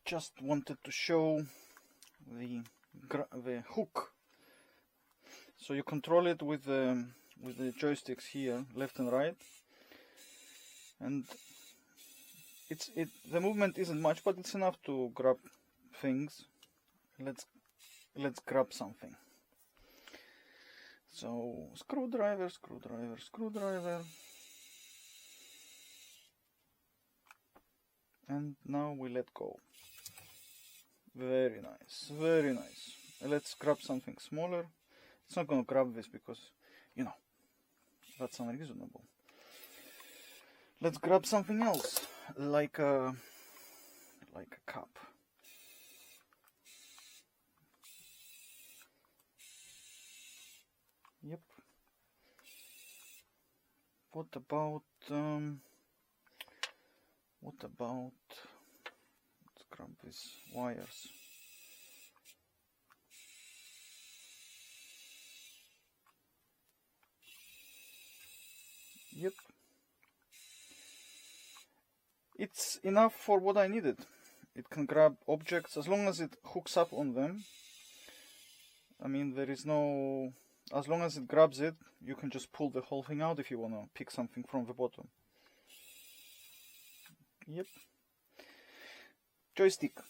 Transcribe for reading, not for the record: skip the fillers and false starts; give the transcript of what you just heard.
just wanted to show the hook. So you control it with the joysticks here, left and right, and the movement isn't much, but it's enough to grab things. Let's grab something. So screwdriver, screwdriver, screwdriver, and now we let go. Very nice, very nice. Let's grab something smaller. It's not gonna grab this because, you know, that's unreasonable. Let's grab something else, like a cup. Yep. What about let's grab these wires. Yep. It's enough for what I needed. It can grab objects as long as it hooks up on them. I mean, there is no... As long as it grabs it, you can just pull the whole thing out if you want to pick something from the bottom. Yep. Joystick.